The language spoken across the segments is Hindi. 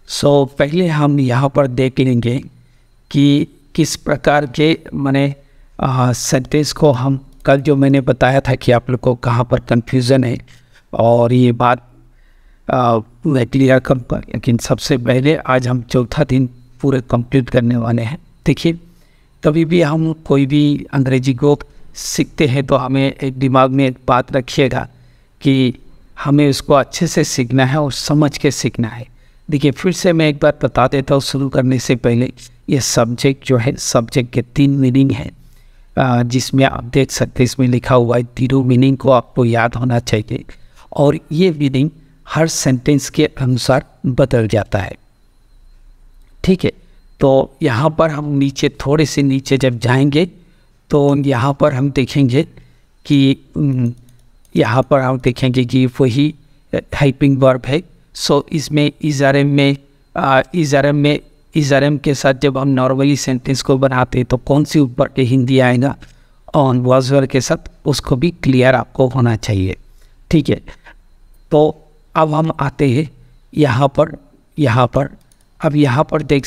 पहले हम यहाँ पर देख लेंगे कि किस प्रकार के माने सेंटेंस को हम कल जो मैंने बताया था कि आप लोग को कहाँ पर कन्फ्यूज़न है और ये बात मैं क्लियर करूँगा। लेकिन सबसे पहले आज हम चौथा दिन पूरे कंप्लीट करने वाले हैं। देखिए, कभी भी हम कोई भी अंग्रेजी को सीखते हैं तो हमें एक दिमाग में एक बात रखिएगा कि हमें उसको अच्छे से सीखना है और समझ के सीखना है। देखिए, फिर से मैं एक बार बता देता हूँ शुरू करने से पहले। ये सब्जेक्ट जो है, सब्जेक्ट के 3 मीनिंग है, जिसमें आप देख सकते हैं इसमें लिखा हुआ है। तीनों मीनिंग को आपको याद होना चाहिए और ये मीनिंग हर सेंटेंस के अनुसार बदल जाता है। ठीक है, तो यहाँ पर हम नीचे थोड़े से नीचे जब जाएंगे तो यहाँ पर हम देखेंगे कि वही हेल्पिंग वर्ब है। इसमें इज़रम के साथ जब हम नॉर्मली सेंटेंस को बनाते हैं तो कौन सी ऊपर के हिंदी आएगा, ऑन वाज वेयर के साथ, उसको भी क्लियर आपको होना चाहिए। ठीक है, तो अब हम आते हैं यहाँ पर अब यहाँ पर देख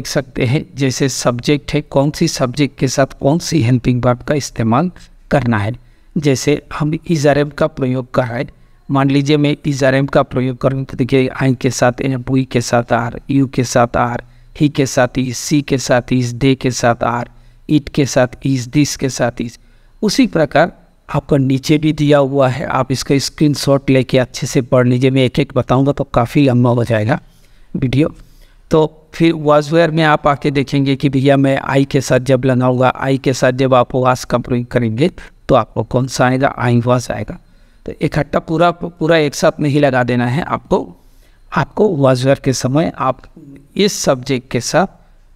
सकते हैं जैसे सब्जेक्ट है, कौन सी सब्जेक्ट के साथ कौन सी हेल्पिंग वर्ब का इस्तेमाल करना है। जैसे हम इज़रम का प्रयोग कर रहे हैं, मान लीजिए मैं इज़रम का प्रयोग करूँ तो देखिए, आई के साथ एन, वी के साथ आर, यू के साथ आर, ही के साथ इज, सी के साथ इज, दे के साथ आर, इट के साथ इज, दिस के साथ इज। उसी प्रकार आपको नीचे भी दिया हुआ है, आप इसका स्क्रीनशॉट लेके अच्छे से पढ़ लीजिए। मैं एक एक बताऊंगा तो काफ़ी लंबा हो जाएगा वीडियो। तो फिर वाज वेयर में आप आके देखेंगे कि भैया मैं आई के साथ जब लगाऊंगा, आई के साथ जब आप वाज का प्रयोग करेंगे तो आपको कौन सा आएगा, आई वाज आएगा। तो इकट्ठा पूरा एक साथ नहीं लगा देना है आपको वाज वेयर के समय आप इस सब्जेक्ट के साथ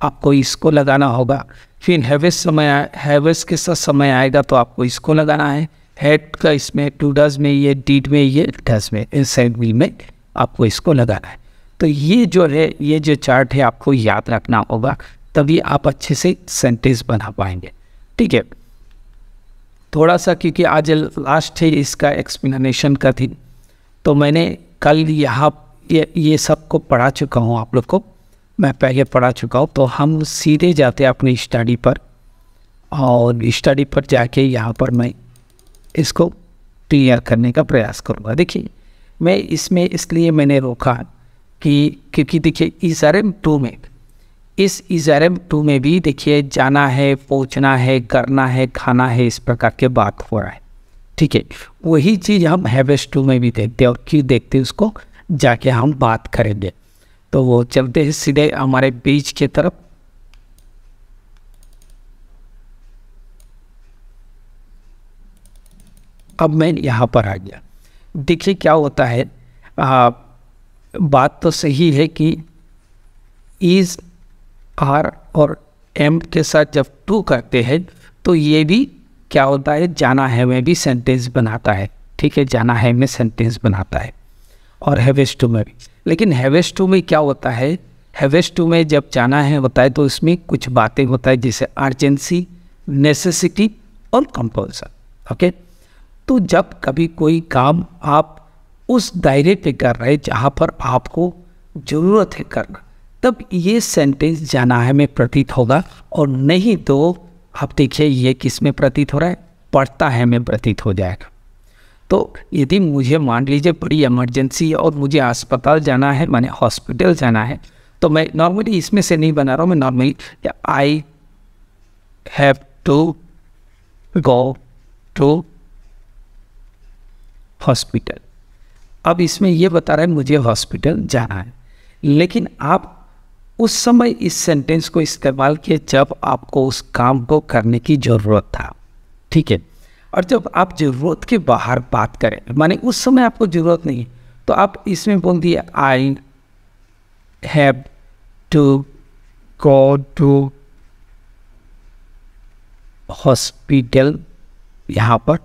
आपको इसको लगाना होगा। फिर हैवेस के साथ समय आएगा तो आपको इसको लगाना है। हेड का इसमें टू डज में, ये डीड में, ये डज में, इस विल में आपको इसको लगाना है। तो ये जो है, ये जो चार्ट है आपको याद रखना होगा, तभी आप अच्छे से सेंटेंस बना पाएंगे। ठीक है, थोड़ा सा क्योंकि आज लास्ट है इसका एक्सप्लेनेशन का दिन, तो मैंने कल यहाँ ये सब को पढ़ा चुका हूँ, आप लोग को मैं पहले पढ़ा चुका हूँ। तो हम सीधे जाते हैं अपनी स्टडी पर, और स्टडी पर जाके यहाँ पर मैं इसको क्लियर करने का प्रयास करूँगा। देखिए, मैं इसमें इसलिए मैंने रोका कि क्योंकि देखिए इज़रम 2 में, इस इज़रम 2 में भी देखिए जाना है, पहुंचना है, करना है, खाना है, इस प्रकार के बात हो रहा है। ठीक है, वही चीज़ हम हैवेस 2 में भी देखते हैं, और क्यों देखते हैं उसको जाके हम बात करेंगे। तो वो चलते हैं सीधे हमारे बीच की तरफ। अब मैं यहाँ पर आ गया। देखिए क्या होता है, बात तो सही है कि इज़, आर और एम के साथ जब टू करते हैं तो ये भी क्या होता है, जाना है में भी सेंटेंस बनाता है। ठीक है, जाना है में सेंटेंस बनाता है, और हैवेस 2 में भी। लेकिन हैवेस 2 में क्या होता है, हैवेस 2 में जब जाना है होता है तो इसमें कुछ बातें होता है, जैसे अर्जेंसी, नेसेसिटी और कंपल्सन। ओके, तो जब कभी कोई काम आप उस दायरे पे कर रहे हैं जहाँ पर आपको ज़रूरत है करना, तब ये सेंटेंस जाना है में प्रतीत होगा। और नहीं तो आप देखिए ये किस में प्रतीत हो रहा है, पढ़ता है में प्रतीत हो जाएगा। तो यदि मुझे मान लीजिए बड़ी इमरजेंसी और मुझे अस्पताल जाना है, माने हॉस्पिटल जाना है, तो मैं नॉर्मली इसमें से नहीं बना रहा हूँ, मैं normally I have to go to hospital. अब इसमें ये बता रहा है मुझे हॉस्पिटल जाना है, लेकिन आप उस समय इस सेंटेंस को इस्तेमाल किए जब आपको उस काम को करने की ज़रूरत था। ठीक है, और जब आप ज़रूरत के बाहर बात करें, माने उस समय आपको ज़रूरत नहीं, तो आप इसमें बोल दिए I have to go to hospital, यहाँ पर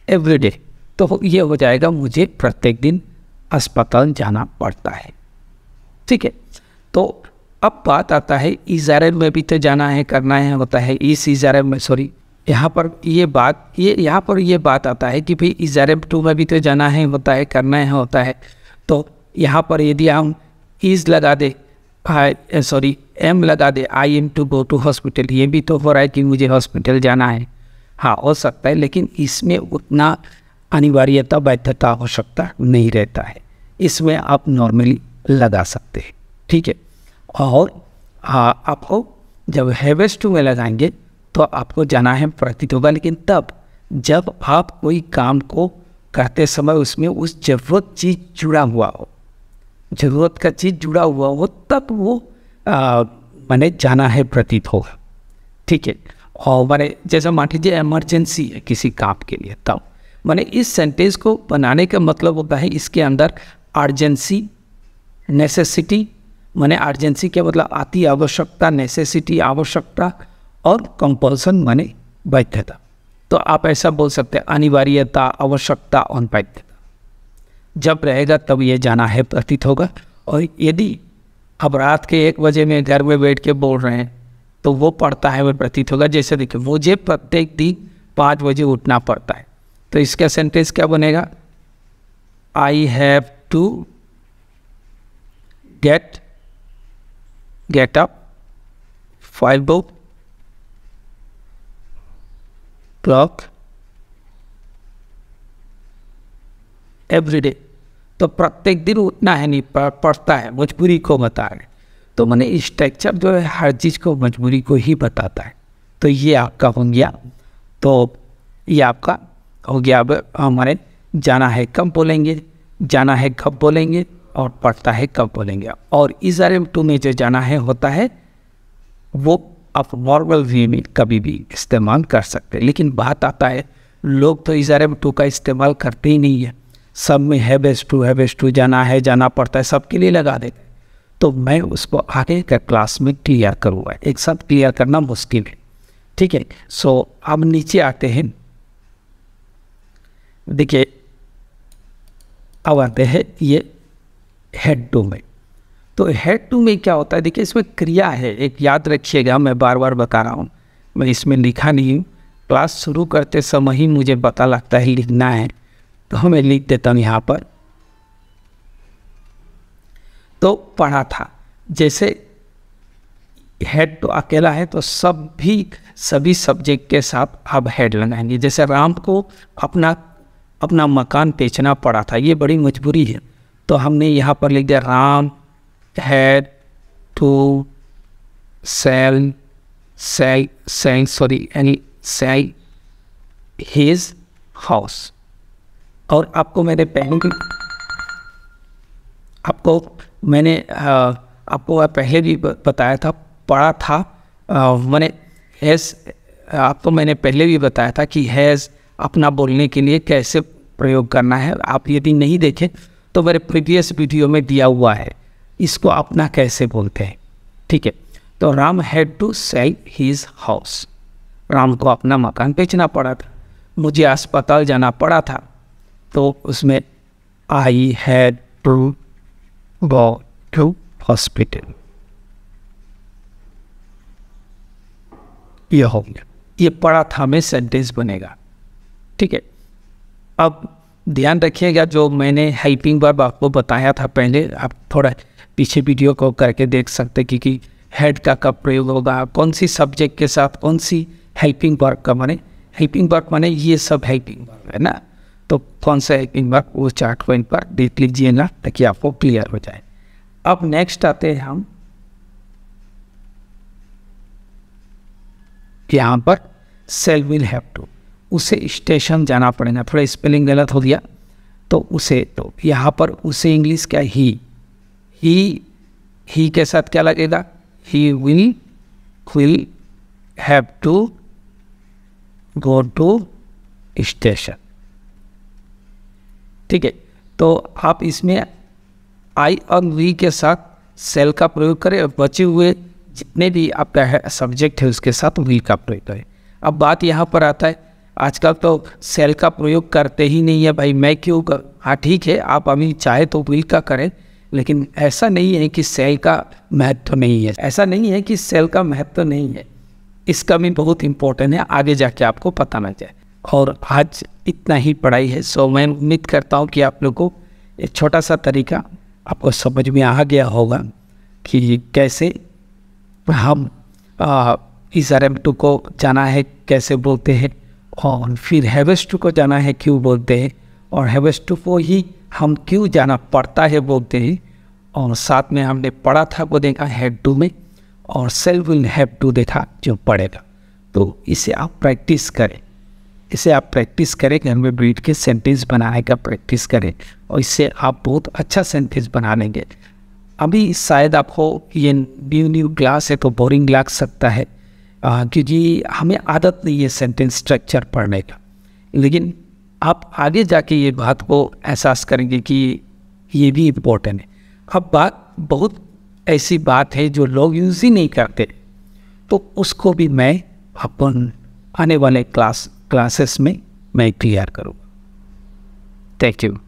एवरीडे। तो ये हो जाएगा मुझे प्रत्येक दिन अस्पताल जाना पड़ता है। ठीक है, तो अब बात आता है इज़रम में भी तो जाना है, करना है होता है। इस इज़रम में, सॉरी, यहाँ पर ये बात आता है कि भाई इज़ टू में भी तो जाना है होता है, करना है होता है। तो यहाँ पर यदि हम इज़ लगा दे, एम लगा दे, I am to go to hospital, ये भी तो हो रहा है कि मुझे हॉस्पिटल जाना है। हाँ, हो सकता है, लेकिन इसमें उतना अनिवार्यता बाध्यता आवश्यकता नहीं रहता है, इसमें आप नॉर्मली लगा सकते हैं। ठीक है। और आपको जब हैवेस टू में लगाएंगे तो आपको जाना है प्रतीत होगा, लेकिन तब जब आप कोई काम को करते समय उसमें उस ज़रूरत चीज़ जुड़ा हुआ हो, ज़रूरत का चीज़ जुड़ा हुआ हो, तब वो मैंने जाना है प्रतीत होगा। ठीक है। और मैंने जैसा मान लीजिए इमरजेंसी है किसी काम के लिए, तब मैंने इस सेंटेंस को बनाने का मतलब होता है इसके अंदर अर्जेंसी, नेसेसिटी, मैंने अर्जेंसी के मतलब अति आवश्यकता, नेसेसिटी आवश्यकता, और कंपल्सन माने बाध्यता। तो आप ऐसा बोल सकते हैं अनिवार्यता, आवश्यकता और बाध्यता जब रहेगा तब ये जाना है प्रतीत होगा। और यदि अब रात के 1 बजे में घर में बैठ के बोल रहे हैं तो वो पढ़ता है, वो प्रतीत होगा। जैसे देखिए, मुझे प्रत्येक दिन 5 बजे उठना पड़ता है, तो इसका सेंटेंस क्या बनेगा? I have to get up 5 o'clock every day. तो प्रत्येक दिन उठना है, नहीं पड़ता है, मजबूरी को बता रहे। तो मैंने स्ट्रक्चर जो है हर चीज़ को मजबूरी को ही बताता है। तो ये आपका हो गया। तो ये आपका हो गया। अब हमारे जाना है कब बोलेंगे, जाना है कब बोलेंगे, और पढ़ता है कब बोलेंगे। और इज़ टू में जो जाना है होता है वो आप नॉर्मल वे में कभी भी इस्तेमाल कर सकते हैं। लेकिन बात आता है, लोग तो इज़ टू का इस्तेमाल करते ही नहीं है, सब में हैवेस टू जाना है, जाना पड़ता है, सबके लिए लगा देते हैं। तो मैं उसको आगे का क्लास में क्लियर करूँगा, एक साथ क्लियर करना मुश्किल है। ठीक है। सो अब नीचे आते हैं, देखिए अब आते हैं ये हेड टू में। तो हेड टू में क्या होता है, देखिए इसमें क्रिया है एक, याद रखिएगा, मैं बार बार बता रहा हूँ, मैं इसमें लिखा नहीं हूँ। क्लास शुरू करते समय ही मुझे पता लगता है लिखना है, तो मैं लिख देता हूँ यहाँ पर। तो पढ़ा था, जैसे हेड तो अकेला है तो सभी सब्जेक्ट के साथ आप हेड लगाएंगे। जैसे राम को अपना मकान बेचना पड़ा था, ये बड़ी मजबूरी है, तो हमने यहाँ पर लिख दिया Ram had to sell his house. और आपको मैंने पहले भी बताया था, पढ़ा था, आपको मैंने पहले भी बताया था कि हैज़ अपना बोलने के लिए कैसे प्रयोग करना है। आप यदि नहीं देखें तो मेरे प्रीवियस वीडियो में दिया हुआ है, इसको अपना कैसे बोलते हैं। ठीक है। तो Ram had to sell his house, Ram को अपना मकान बेचना पड़ा था, मुझे अस्पताल जाना पड़ा था, तो उसमें I had to go to hospital. ये हो गया, ये पढ़ा था में सेंटेंस बनेगा। ठीक है। अब ध्यान रखिएगा, जो मैंने हेल्पिंग वर्ब आपको बताया था पहले, आप थोड़ा पीछे वीडियो को करके देख सकते हैं कि हेड का कब प्रयोग होगा, कौन सी सब्जेक्ट के साथ कौन सी हेल्पिंग वर्ब का हेल्पिंग वर्ब माने ये सब हेल्पिंग वर्ब है ना। तो कौन सा हेल्पिंग वर्ब वो चार्ट पॉइंट पर देख लीजिए ना, ताकि आपको क्लियर हो जाए। अब नेक्स्ट आते हैं हम यहाँ पर सेल विल हैव टू, उसे स्टेशन जाना पड़ेगा। थोड़ा स्पेलिंग गलत हो गया, तो उसे, तो यहाँ पर उसे इंग्लिश क्या, ही के साथ क्या लगेगा, he will have to go to station. ठीक है। तो आप इसमें आई और वी के साथ सेल का प्रयोग करें, और बचे हुए जितने भी आपका सब्जेक्ट है उसके साथ विल का प्रयोग करें। अब बात यहाँ पर आता है, आजकल तो सेल का प्रयोग करते ही नहीं है भाई, मैं क्यों कर। हाँ ठीक है, आप अभी चाहे तो विल का करें, लेकिन ऐसा नहीं है कि सेल का महत्व नहीं है, ऐसा नहीं है कि सेल का महत्व नहीं है। इसका भी बहुत इम्पोर्टेंट है, आगे जाके आपको पता ना जाए। और आज इतना ही पढ़ाई है। सो मैं उम्मीद करता हूँ कि आप लोग को एक छोटा सा तरीका आपको समझ में आ गया होगा कि कैसे हम ERM2 को जाना है कैसे बोलते हैं, और फिर HAVES2 को जाना है क्यों बोलते हैं, और HAVES2 को ही हम क्यों जाना पड़ता है बोलते हैं। और साथ में हमने पढ़ा था वो देखा हेड 2 में, और सेल्फ विल हैव टू देखा जो पढ़ेगा। तो इसे आप प्रैक्टिस करें, इसे आप प्रैक्टिस करें, घर में बैठ के सेंटेंस बनाने का प्रैक्टिस करें, और इससे आप बहुत अच्छा सेंटेंस बना लेंगे। अभी शायद आपको ये न्यू क्लास है तो बोरिंग लग सकता है, क्योंकि हमें आदत नहीं है सेंटेंस स्ट्रक्चर पढ़ने का, लेकिन आप आगे जाके ये बात को एहसास करेंगे कि ये भी इम्पोर्टेंट है। अब बात बहुत ऐसी बात है जो लोग यूज़ ही नहीं करते, तो उसको भी मैं अपन आने वाले क्लासेस में मैं क्लियर करूँगा। Thank you.